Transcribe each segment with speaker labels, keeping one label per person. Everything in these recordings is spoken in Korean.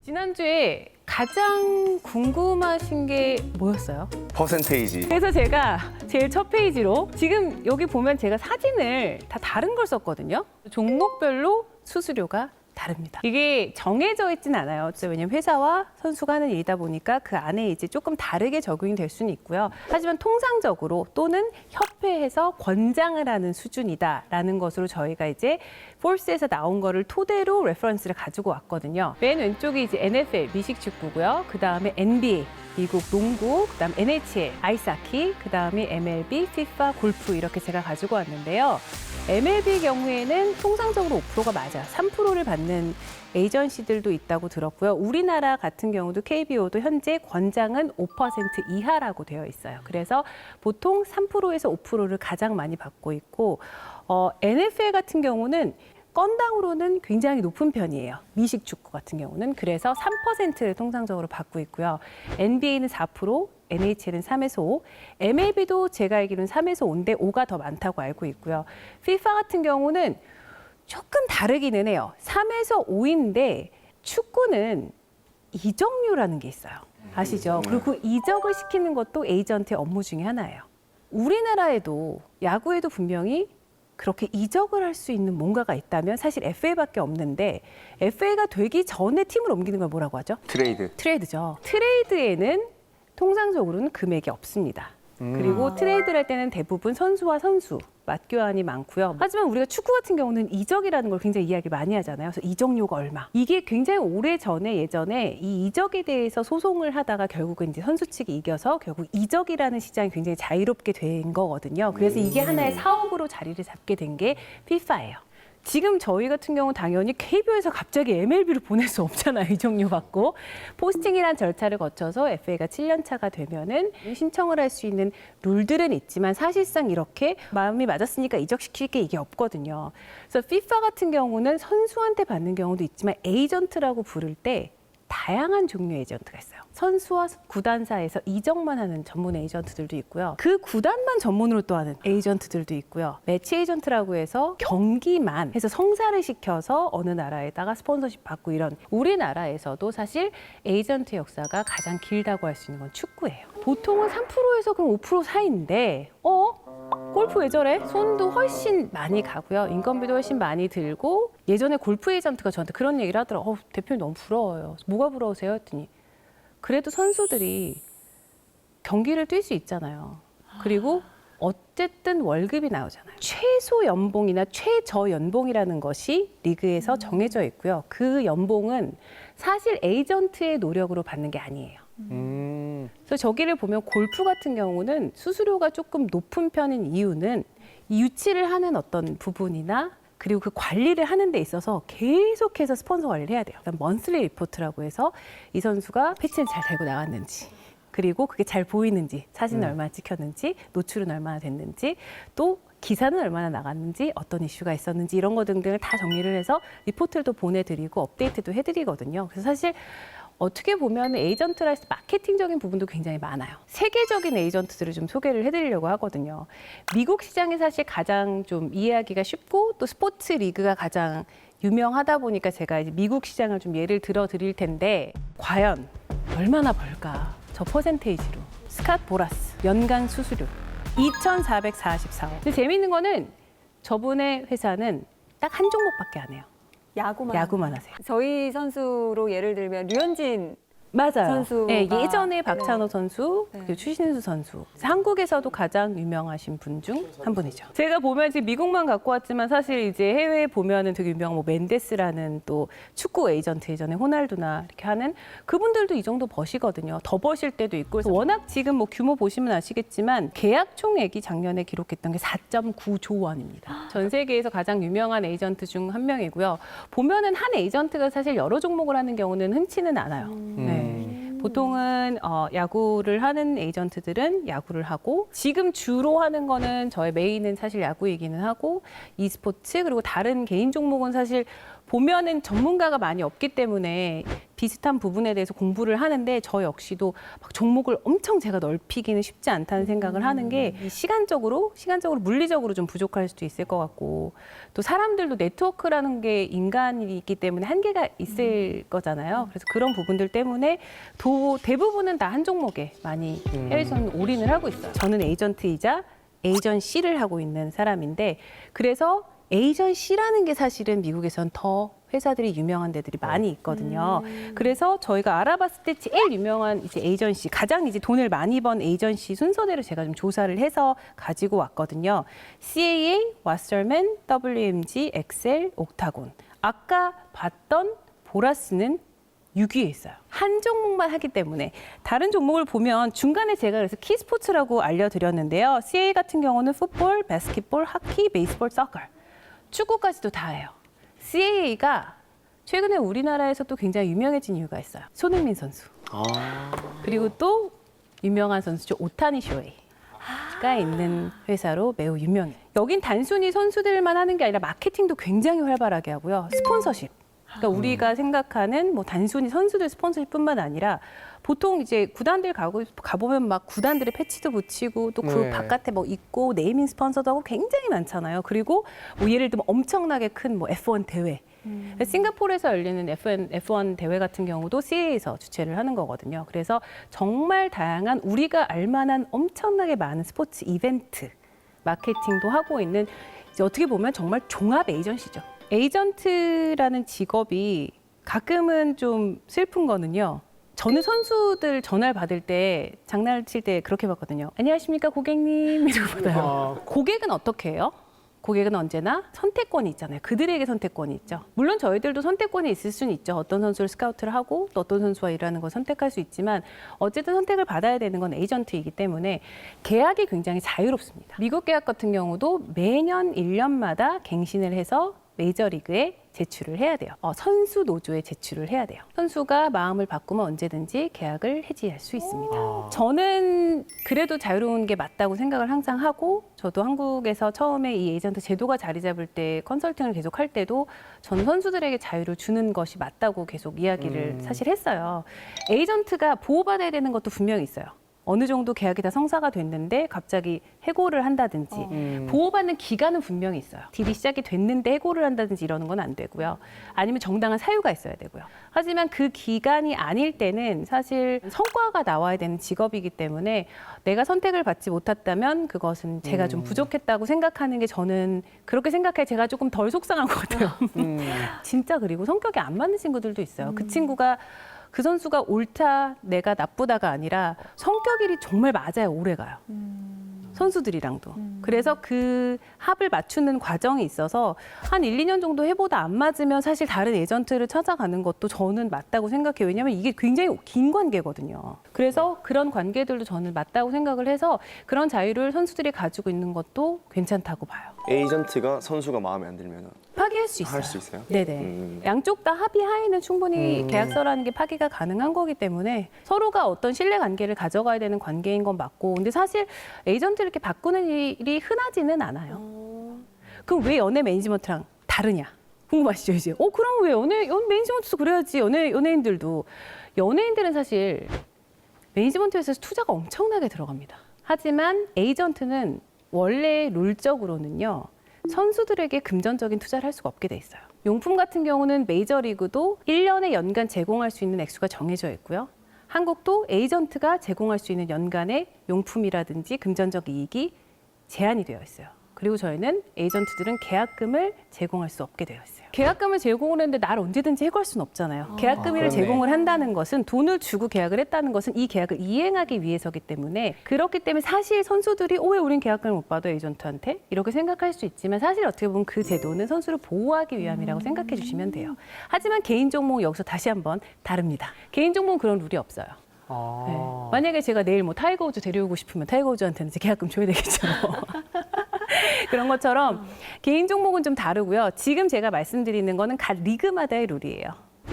Speaker 1: 지난주에 가장 궁금하신 게 뭐였어요?
Speaker 2: 퍼센테이지.
Speaker 1: 그래서 제가 제일 첫 페이지로 지금 여기 보면 제가 사진을 다 다른 걸 썼거든요. 종목별로 수수료가 다릅니다. 이게 정해져 있진 않아요. 왜냐면 회사와 선수가 하는 일이다 보니까 그 안에 이제 조금 다르게 적용이 될 수는 있고요. 하지만 통상적으로 또는 협회에서 권장을 하는 수준이다라는 것으로 저희가 이제 폴스에서 나온 거를 토대로 레퍼런스를 가지고 왔거든요. 맨 왼쪽이 이제 NFL 미식 축구고요. 그 다음에 NBA 미국 농구, 그다음 NHL 아이스하키, 그다음이 MLB, FIFA 골프 이렇게 제가 가지고 왔는데요. MLB 경우에는 통상적으로 5%가 맞아요. 3%를 받는 에이전시들도 있다고 들었고요. 우리나라 같은 경우도 KBO도 현재 권장은 5% 이하라고 되어 있어요. 그래서 보통 3%에서 5%를 가장 많이 받고 있고 NFL 같은 경우는 건당으로는 굉장히 높은 편이에요. 미식 축구 같은 경우는. 그래서 3%를 통상적으로 받고 있고요. NBA는 4%, NHL은 3에서 5, MLB도 제가 알기로는 3에서 5인데 5가 더 많다고 알고 있고요. FIFA 같은 경우는 조금 다르기는 해요. 3에서 5인데 축구는 이적료라는 게 있어요. 아시죠? 그리고 이적을 시키는 것도 에이전트의 업무 중에 하나예요. 우리나라에도 야구에도 분명히 그렇게 이적을 할 수 있는 뭔가가 있다면 사실 FA밖에 없는데 FA가 되기 전에 팀을 옮기는 걸 뭐라고 하죠?
Speaker 2: 트레이드.
Speaker 1: 트레이드죠. 트레이드에는 통상적으로는 금액이 없습니다. 그리고 트레이드를 할 때는 대부분 선수와 선수 맞교환이 많고요. 하지만 우리가 축구 같은 경우는 이적이라는 걸 굉장히 이야기 많이 하잖아요. 그래서 이적료가 얼마. 이게 굉장히 오래전에 예전에 이 이적에 대해서 소송을 하다가 결국은 이제 선수 측이 이겨서 결국 이적이라는 시장이 굉장히 자유롭게 된 거거든요. 그래서 이게 하나의 사업으로 자리를 잡게 된 게 FIFA예요. 지금 저희 같은 경우 당연히 KBO에서 갑자기 MLB로 보낼 수 없잖아요. 이적료 받고. 포스팅이란 절차를 거쳐서 FA가 7년 차가 되면은 신청을 할 수 있는 룰들은 있지만 사실상 이렇게 마음이 맞았으니까 이적시킬 게 이게 없거든요. 그래서 FIFA 같은 경우는 선수한테 받는 경우도 있지만 에이전트라고 부를 때 다양한 종류의 에이전트가 있어요. 선수와 구단사에서 이적만 하는 전문 에이전트들도 있고요. 그 구단만 전문으로 또 하는 에이전트들도 있고요. 매치 에이전트라고 해서 경기만 해서 성사를 시켜서 어느 나라에다가 스폰서십 받고 이런 우리나라에서도 사실 에이전트 역사가 가장 길다고 할 수 있는 건 축구예요. 보통은 3%에서 그럼 5% 사이인데 골프 왜 저래? 손도 훨씬 많이 가고요. 인건비도 훨씬 많이 들고 예전에 골프 에이전트가 저한테 그런 얘기를 하더라고요. 대표님 너무 부러워요. 뭐가 부러우세요? 했더니 그래도 선수들이 경기를 뛸 수 있잖아요. 그리고 어쨌든 월급이 나오잖아요. 최소 연봉이나 최저 연봉이라는 것이 리그에서 정해져 있고요. 그 연봉은 사실 에이전트의 노력으로 받는 게 아니에요. 그래서 저기를 보면 골프 같은 경우는 수수료가 조금 높은 편인 이유는 이 유치를 하는 어떤 부분이나 그리고 그 관리를 하는 데 있어서 계속해서 스폰서 관리를 해야 돼요. 먼슬리 리포트라고 해서 이 선수가 패치는 잘 달고 나왔는지 그리고 그게 잘 보이는지 사진은 얼마나 찍혔는지 노출은 얼마나 됐는지 또 기사는 얼마나 나갔는지 어떤 이슈가 있었는지 이런 거 등등을 다 정리를 해서 리포트를 또 보내드리고 업데이트도 해드리거든요. 그래서 사실 어떻게 보면 에이전트라 해서 마케팅적인 부분도 굉장히 많아요. 세계적인 에이전트들을 좀 소개를 해드리려고 하거든요. 미국 시장이 사실 가장 좀 이해하기가 쉽고 또 스포츠 리그가 가장 유명하다 보니까 제가 이제 미국 시장을 좀 예를 들어 드릴 텐데 과연 얼마나 벌까? 저 퍼센테이지로. 스캇 보라스 연간 수수료 2,444억. 근데 재미있는 거는 저분의 회사는 딱 한 종목밖에 안 해요. 야구만 하세요.
Speaker 3: 저희 선수로 예를 들면 류현진
Speaker 1: 맞아요.
Speaker 3: 선수가
Speaker 1: 네, 예전에 박찬호
Speaker 3: 네.
Speaker 1: 선수, 그리고 추신수 선수. 한국에서도 가장 유명하신 분 중 한 분이죠. 제가 보면 지금 미국만 갖고 왔지만 사실 이제 해외에 보면은 되게 유명한 뭐 멘데스라는 또 축구 에이전트 예전에 호날두나 이렇게 하는 그분들도 이 정도 버시거든요. 더 버실 때도 있고. 그래서 워낙 지금 뭐 규모 보시면 아시겠지만 계약 총액이 작년에 기록했던 게 4.9조 원입니다. 전 세계에서 가장 유명한 에이전트 중 한 명이고요. 보면은 한 에이전트가 사실 여러 종목을 하는 경우는 흔치는 않아요. 네. 보통은 야구를 하는 에이전트들은 야구를 하고 지금 주로 하는 거는 저의 메인은 사실 야구이기는 하고 e스포츠 그리고 다른 개인 종목은 사실 보면은 전문가가 많이 없기 때문에 비슷한 부분에 대해서 공부를 하는데 저 역시도 막 종목을 엄청 제가 넓히기는 쉽지 않다는 생각을 하는 게 이 시간적으로 물리적으로 좀 부족할 수도 있을 것 같고 또 사람들도 네트워크라는 게 인간이기 때문에 한계가 있을 거잖아요. 그래서 그런 부분들 때문에 대부분은 다 한 종목에 많이 해외에서는 올인을 하고 있어요. 저는 에이전트이자 에이전시를 하고 있는 사람인데 그래서 에이전시라는 게 사실은 미국에선 더 회사들이 유명한 데들이 많이 있거든요. 그래서 저희가 알아봤을 때 제일 유명한 이제 에이전시, 가장 이제 돈을 많이 번 에이전시 순서대로 제가 좀 조사를 해서 가지고 왔거든요. CAA, 와서맨, WMG, 엑셀, 옥타곤. 아까 봤던 보라스는 6위에 있어요. 한 종목만 하기 때문에 다른 종목을 보면 중간에 제가 그래서 키스포츠라고 알려드렸는데요. CAA 같은 경우는 풋볼, 바스켓볼, 하키, 베이스볼, 서커. 축구까지도 다 해요. CAA가 최근에 우리나라에서 또 굉장히 유명해진 이유가 있어요. 손흥민 선수. 그리고 또 유명한 선수죠. 오타니 쇼헤이가 있는 회사로 매우 유명해요. 여긴 단순히 선수들만 하는 게 아니라 마케팅도 굉장히 활발하게 하고요. 스폰서십. 그러니까 우리가 생각하는 뭐 단순히 선수들 스폰서십뿐만 아니라 보통 이제 구단들 가보면 막 구단들의 패치도 붙이고 또 그 바깥에 뭐 있고 네이밍 스폰서도 하고 굉장히 많잖아요. 그리고 뭐 예를 들면 엄청나게 큰 뭐 F1 대회. 싱가포르에서 열리는 F1 대회 같은 경우도 CA에서 주최를 하는 거거든요. 그래서 정말 다양한 우리가 알만한 엄청나게 많은 스포츠 이벤트 마케팅도 하고 있는 이제 어떻게 보면 정말 종합 에이전시죠. 에이전트라는 직업이 가끔은 좀 슬픈 거는요. 저는 선수들 전화를 받을 때 장난을 칠 때 그렇게 받거든요. 안녕하십니까 고객님 이러고 받아요. 고객은 어떻게 해요? 고객은 언제나 선택권이 있잖아요. 그들에게 선택권이 있죠. 물론 저희들도 선택권이 있을 수는 있죠. 어떤 선수를 스카우트를 하고 또 어떤 선수와 일하는 걸 선택할 수 있지만 어쨌든 선택을 받아야 되는 건 에이전트이기 때문에 계약이 굉장히 자유롭습니다. 미국 계약 같은 경우도 매년 1년마다 갱신을 해서 메이저리그에 제출을 해야 돼요. 선수 노조에 제출을 해야 돼요. 선수가 마음을 바꾸면 언제든지 계약을 해지할 수 있습니다. 저는 그래도 자유로운 게 맞다고 생각을 항상 하고 저도 한국에서 처음에 이 에이전트 제도가 자리 잡을 때 컨설팅을 계속 할 때도 저는 선수들에게 자유를 주는 것이 맞다고 계속 이야기를 사실 했어요. 에이전트가 보호받아야 되는 것도 분명히 있어요. 어느 정도 계약이 다 성사가 됐는데 갑자기 해고를 한다든지 보호받는 기간은 분명히 있어요. 딜이 시작이 됐는데 해고를 한다든지 이러는 건 안 되고요. 아니면 정당한 사유가 있어야 되고요. 하지만 그 기간이 아닐 때는 사실 성과가 나와야 되는 직업이기 때문에 내가 선택을 받지 못했다면 그것은 제가 좀 부족했다고 생각하는 게 저는 그렇게 생각해 제가 조금 덜 속상한 것 같아요. 진짜 그리고 성격이 안 맞는 친구들도 있어요. 그 친구가 그 선수가 옳다, 내가 나쁘다가 아니라 성격이 정말 맞아요. 오래가요. 선수들이랑도. 그래서 그 합을 맞추는 과정이 있어서 한 1, 2년 정도 해보다 안 맞으면 사실 다른 에이전트를 찾아가는 것도 저는 맞다고 생각해요. 왜냐하면 이게 굉장히 긴 관계거든요. 그래서 그런 관계들도 저는 맞다고 생각을 해서 그런 자유를 선수들이 가지고 있는 것도 괜찮다고 봐요.
Speaker 2: 에이전트가 선수가 마음에 안 들면
Speaker 1: 파기할 수 있어요.
Speaker 2: 할 수 있어요?
Speaker 1: 네네. 양쪽 다 합의하에는 충분히 계약서라는 게 파기가 가능한 거기 때문에 서로가 어떤 신뢰 관계를 가져가야 되는 관계인 건 맞고 근데 사실 에이전트를 이렇게 바꾸는 일이 흔하지는 않아요. 그럼 왜 연예 매니지먼트랑 다르냐? 궁금하시죠 이제? 그럼 왜 연예 매니지먼트도 그래야지 연예인들도. 연예인들은 사실 매니지먼트 회사에서 투자가 엄청나게 들어갑니다. 하지만 에이전트는 원래 룰적으로는요. 선수들에게 금전적인 투자를 할 수가 없게 돼 있어요. 용품 같은 경우는 메이저리그도 1년에 연간 제공할 수 있는 액수가 정해져 있고요. 한국도 에이전트가 제공할 수 있는 연간의 용품이라든지 금전적 이익이 제한이 되어 있어요. 그리고 저희는 에이전트들은 계약금을 제공할 수 없게 되어 있어요. 계약금을 제공을 했는데 날 언제든지 해고할 수는 없잖아요. 계약금을
Speaker 2: 그렇네.
Speaker 1: 제공을 한다는 것은 돈을 주고 계약을 했다는 것은 이 계약을 이행하기 위해서기 때문에 그렇기 때문에 사실 선수들이 왜 우린 계약금을 못 받아 에이전트한테? 이렇게 생각할 수 있지만 사실 어떻게 보면 그 제도는 선수를 보호하기 위함이라고 생각해 주시면 돼요. 하지만 개인 종목은 여기서 다시 한번 다릅니다. 개인 종목은 그런 룰이 없어요. 네. 만약에 제가 내일 뭐 타이거 우즈 데려오고 싶으면 타이거 우즈한테는 이제 계약금 줘야 되겠죠. 그런 것처럼 개인 종목은 좀 다르고요. 지금 제가 말씀드리는 거는 각 리그마다의 룰이에요.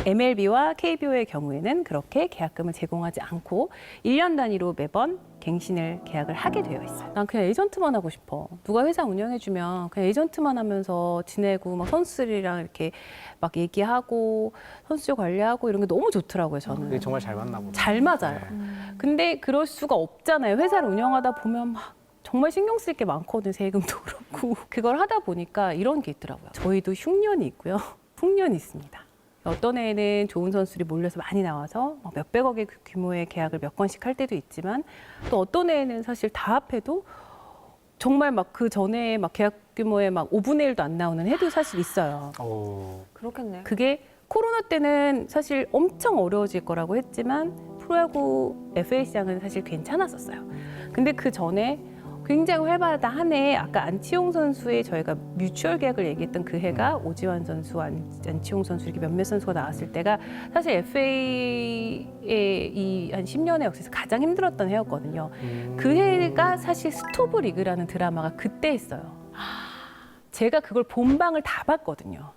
Speaker 1: MLB와 KBO의 경우에는 그렇게 계약금을 제공하지 않고 1년 단위로 매번 갱신을 계약을 하게 되어 있어요. 난 그냥 에이전트만 하고 싶어. 누가 회사 운영해주면 그냥 에이전트만 하면서 지내고 막 선수들이랑 이렇게 막 얘기하고 선수 관리하고 이런 게 너무 좋더라고요, 저는.
Speaker 4: 그게 정말 잘 맞나 보다.
Speaker 1: 잘 맞아요.
Speaker 4: 네.
Speaker 1: 근데 그럴 수가 없잖아요. 회사를 운영하다 보면 막 정말 신경 쓸 게 많거든요. 세금도 그렇고. 그걸 하다 보니까 이런 게 있더라고요. 저희도 흉년이 있고요. 풍년이 있습니다. 어떤 해에는 좋은 선수들이 몰려서 많이 나와서 몇백억의 규모의 계약을 몇 건씩 할 때도 있지만 또 어떤 해에는 사실 다 합해도 정말 막 그 전에 막 계약 규모의 막 5분의 1도 안 나오는 해도 사실 있어요.
Speaker 3: 그렇겠네요.
Speaker 1: 그게 코로나 때는 사실 엄청 어려워질 거라고 했지만 프로야구 FA 시장은 사실 괜찮았었어요. 근데 그 전에 굉장히 활발하다 한 해에 아까 안치홍 선수의 저희가 뮤추얼 계약을 얘기했던 그 해가 오지환 선수, 안치홍 선수 이렇게 몇몇 선수가 나왔을 때가 사실 FA의 이 한 10년의 역사에서 가장 힘들었던 해였거든요. 그 해가 사실 스토브 리그라는 드라마가 그때 했어요. 제가 그걸 본방을 다 봤거든요.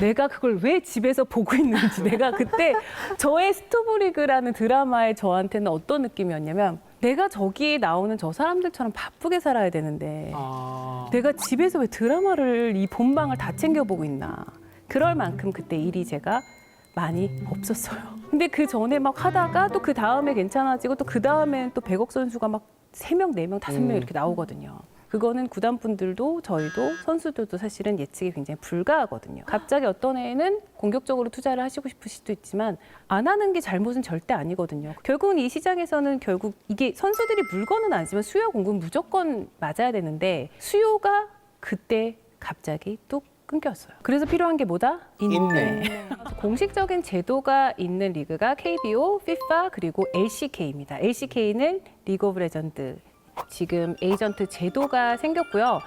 Speaker 1: 내가 그걸 왜 집에서 보고 있는지 내가 그때 저의 스토브리그라는 드라마에 저한테는 어떤 느낌이었냐면 내가 저기에 나오는 저 사람들처럼 바쁘게 살아야 되는데 내가 집에서 왜 드라마를 이 본방을 다 챙겨보고 있나. 그럴 만큼 그때 일이 제가 많이 없었어요. 근데 그 전에 막 하다가 또 그 다음에 괜찮아지고 또 그 다음에는 또 백억 선수가 막 3명, 4명, 5명 이렇게 나오거든요. 그거는 구단분들도 저희도 선수들도 사실은 예측이 굉장히 불가하거든요. 갑자기 어떤 해에는 공격적으로 투자를 하시고 싶으실 수도 있지만 안 하는 게 잘못은 절대 아니거든요. 결국은 이 시장에서는 결국 이게 선수들이 물건은 아니지만 수요 공급은 무조건 맞아야 되는데 수요가 그때 갑자기 뚝 끊겼어요. 그래서 필요한 게 뭐다? 인내. 공식적인 제도가 있는 리그가 KBO, FIFA 그리고 LCK입니다. LCK는 리그 오브 레전드. 지금 에이전트 제도가 생겼고요.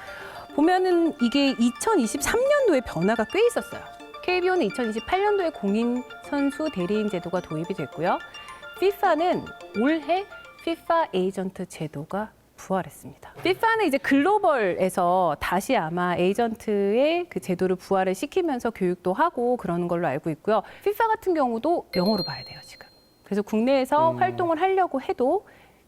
Speaker 1: 보면은 이게 2023년도에 변화가 꽤 있었어요. KBO는 2028년도에 공인 선수 대리인 제도가 도입이 됐고요. FIFA는 올해 FIFA 에이전트 제도가 부활했습니다. FIFA는 이제 글로벌에서 다시 아마 에이전트의 그 제도를 부활을 시키면서 교육도 하고 그러는 걸로 알고 있고요. FIFA 같은 경우도 영어로 봐야 돼요, 지금. 그래서 국내에서 활동을 하려고 해도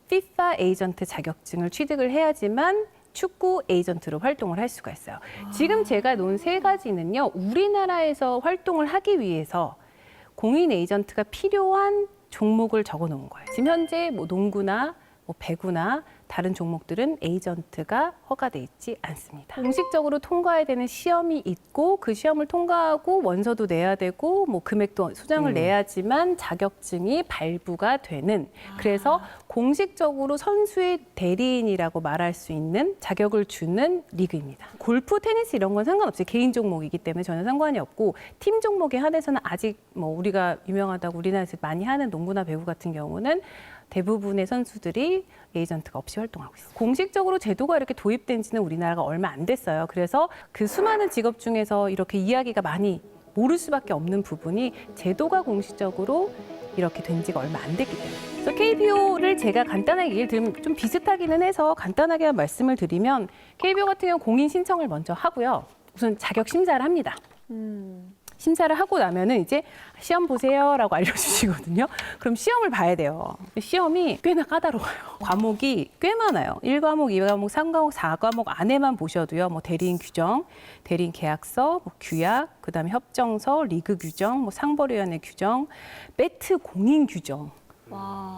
Speaker 1: FIFA 에이전트 자격증을 취득을 해야지만 축구 에이전트로 활동을 할 수가 있어요. 지금 제가 놓은 3가지는요. 우리나라에서 활동을 하기 위해서 공인 에이전트가 필요한 종목을 적어 놓은 거예요. 지금 현재 뭐 농구나 뭐 배구나 다른 종목들은 에이전트가 허가돼 있지 않습니다. 공식적으로 통과해야 되는 시험이 있고 그 시험을 통과하고 원서도 내야 되고 뭐 금액도 소장을 내야지만 자격증이 발부가 되는 그래서 공식적으로 선수의 대리인이라고 말할 수 있는 자격을 주는 리그입니다. 골프, 테니스 이런 건 상관없어요. 개인 종목이기 때문에 전혀 상관이 없고 팀 종목에 한해서는 아직 뭐 우리가 유명하다고 우리나라에서 많이 하는 농구나 배구 같은 경우는 대부분의 선수들이 에이전트가 없이 활동하고 있어요. 공식적으로 제도가 이렇게 도입된 지는 우리나라가 얼마 안 됐어요. 그래서 그 수많은 직업 중에서 이렇게 이야기가 많이 모를 수밖에 없는 부분이 제도가 공식적으로 이렇게 된 지가 얼마 안 됐기 때문에. 그래서 KBO를 제가 간단하게 얘기를 드리면 좀 비슷하기는 해서 간단하게 말씀을 드리면 KBO 같은 경우는 공인 신청을 먼저 하고요. 우선 자격 심사를 합니다. 심사를 하고 나면은 이제 시험 보세요라고 알려주시거든요. 그럼 시험을 봐야 돼요. 시험이 꽤나 까다로워요. 과목이 꽤 많아요. 1과목, 2과목, 3과목, 4과목 안에만 보셔도요. 뭐 대리인 규정, 대리인 계약서, 뭐 규약, 그다음에 협정서, 리그 규정, 뭐 상벌위원회 규정, 배트 공인 규정,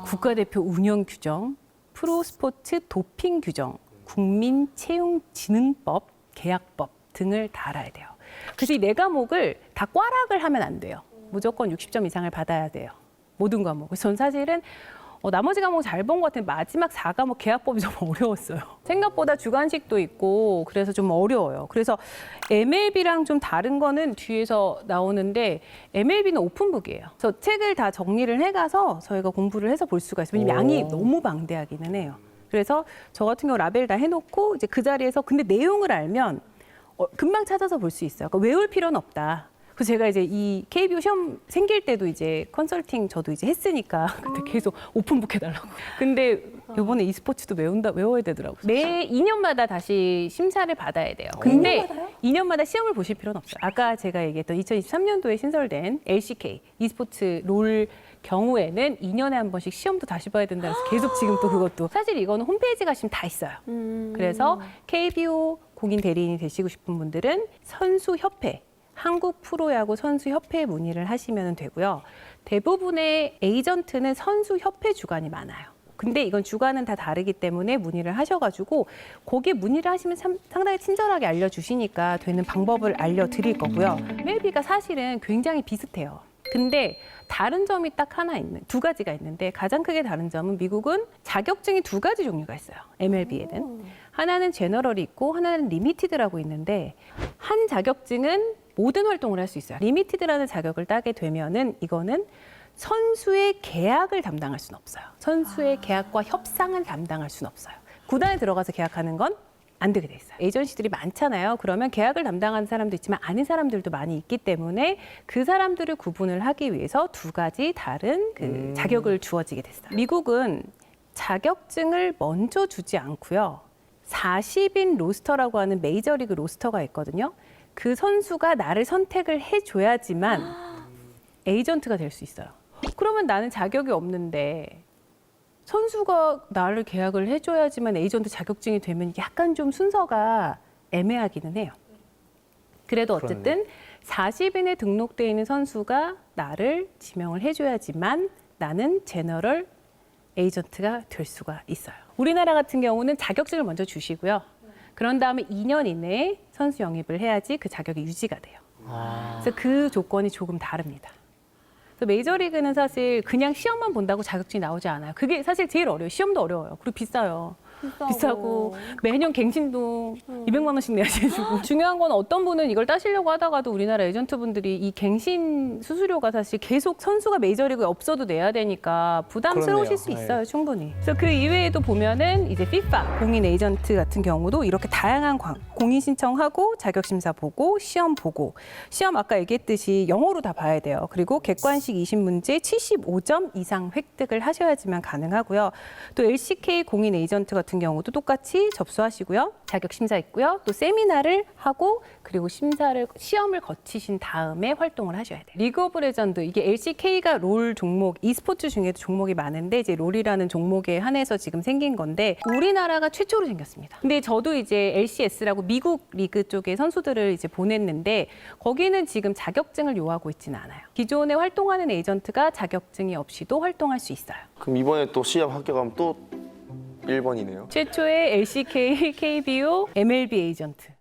Speaker 1: 국가대표 운영 규정, 프로스포츠 도핑 규정, 국민채용진흥법, 계약법 등을 다 알아야 돼요. 그래서 이 4과목을 다 꽈락을 하면 안 돼요. 무조건 60점 이상을 받아야 돼요. 모든 과목. 그래서 전 사실은 나머지 과목 잘 본 것 같은데 마지막 4과목 계약법이 좀 어려웠어요. 생각보다 주관식도 있고 그래서 좀 어려워요. 그래서 MLB랑 좀 다른 거는 뒤에서 나오는데 MLB는 오픈북이에요. 그래서 책을 다 정리를 해가서 저희가 공부를 해서 볼 수가 있어요. 왜냐면 양이 너무 방대하기는 해요. 그래서 저 같은 경우 라벨 다 해놓고 이제 그 자리에서 근데 내용을 알면 금방 찾아서 볼 수 있어요. 그러니까 외울 필요는 없다. 그래서 제가 이제 이 KBO 시험 생길 때도 이제 컨설팅 저도 이제 했으니까 그때 계속 오픈북 해달라고. 근데 이번에 e스포츠도 외워야 되더라고요. 매 2년마다 다시 심사를 받아야 돼요. 근데 2년마다 시험을 보실 필요는 없어요. 아까 제가 얘기했던 2023년도에 신설된 LCK e스포츠 롤 경우에는 2년에 한 번씩 시험도 다시 봐야 된다 해서 계속 지금 또 그것도 사실 이거는 홈페이지 가시면 다 있어요. 그래서 KBO 공인 대리인이 되시고 싶은 분들은 선수협회 한국 프로야구 선수협회에 문의를 하시면 되고요. 대부분의 에이전트는 선수협회 주관이 많아요. 근데 이건 주관은 다 다르기 때문에 문의를 하셔가지고 거기에 문의를 하시면 상당히 친절하게 알려주시니까 되는 방법을 알려드릴 거고요. MLB가 사실은 굉장히 비슷해요. 근데 다른 점이 딱 두 가지가 있는데 가장 크게 다른 점은 미국은 자격증이 2가지 종류가 있어요. MLB에는. 하나는 제너럴이 있고 하나는 리미티드라고 있는데 한 자격증은 모든 활동을 할 수 있어요. 리미티드라는 자격을 따게 되면은 이거는 선수의 계약을 담당할 수는 없어요. 선수의 계약과 협상을 담당할 수는 없어요. 구단에 들어가서 계약하는 건 안 되게 돼 있어요. 에이전시들이 많잖아요. 그러면 계약을 담당하는 사람도 있지만 아닌 사람들도 많이 있기 때문에 그 사람들을 구분을 하기 위해서 2가지 다른 그 자격을 주어지게 됐어요. 미국은 자격증을 먼저 주지 않고요. 40인 로스터라고 하는 메이저리그 로스터가 있거든요. 그 선수가 나를 선택을 해줘야지만 에이전트가 될 수 있어요. 그러면 나는 자격이 없는데 선수가 나를 계약을 해줘야지만 에이전트 자격증이 되면 약간 좀 순서가 애매하기는 해요. 그래도 어쨌든 40인에 등록되어 있는 선수가 나를 지명을 해줘야지만 나는 제너럴 에이전트가 될 수가 있어요. 우리나라 같은 경우는 자격증을 먼저 주시고요. 그런 다음에 2년 이내에 선수 영입을 해야지 그 자격이 유지가 돼요. 그래서 그 조건이 조금 다릅니다. 그래서 메이저리그는 사실 그냥 시험만 본다고 자격증이 나오지 않아요. 그게 사실 제일 어려워요. 시험도 어려워요. 그리고 비싸요. 비싸고 매년 갱신도 200만 원씩 내야 되고 중요한 건 어떤 분은 이걸 따시려고 하다가도 우리나라 에이전트분들이 이 갱신 수수료가 사실 계속 선수가 메이저리그에 없어도 내야 되니까 부담스러우실
Speaker 2: 그렇네요.
Speaker 1: 수 있어요. 충분히. 그래서 그 이외에도 보면은 이제 FIFA 공인 에이전트 같은 경우도 이렇게 다양한 공인 신청하고 자격 심사 보고 시험 아까 얘기했듯이 영어로 다 봐야 돼요. 그리고 객관식 20문제 75점 이상 획득을 하셔야지만 가능하고요. 또 LCK 공인 에이전트 같은 경우도 똑같이 접수하시고요. 자격 심사 있고요. 또 세미나를 하고 그리고 시험을 거치신 다음에 활동을 하셔야 돼요. 리그 오브 레전드 이게 LCK가 롤 종목, e스포츠 중에도 종목이 많은데 이제 롤이라는 종목에 한해서 지금 생긴 건데 우리나라가 최초로 생겼습니다. 근데 저도 이제 LCS라고 미국 리그 쪽에 선수들을 이제 보냈는데 거기는 지금 자격증을 요하고 있지는 않아요. 기존에 활동하는 에이전트가 자격증이 없이도 활동할 수 있어요.
Speaker 2: 그럼 이번에 또 시험 합격하면 또 1번이네요.
Speaker 1: 최초의 LCK, KBO, MLB 에이전트.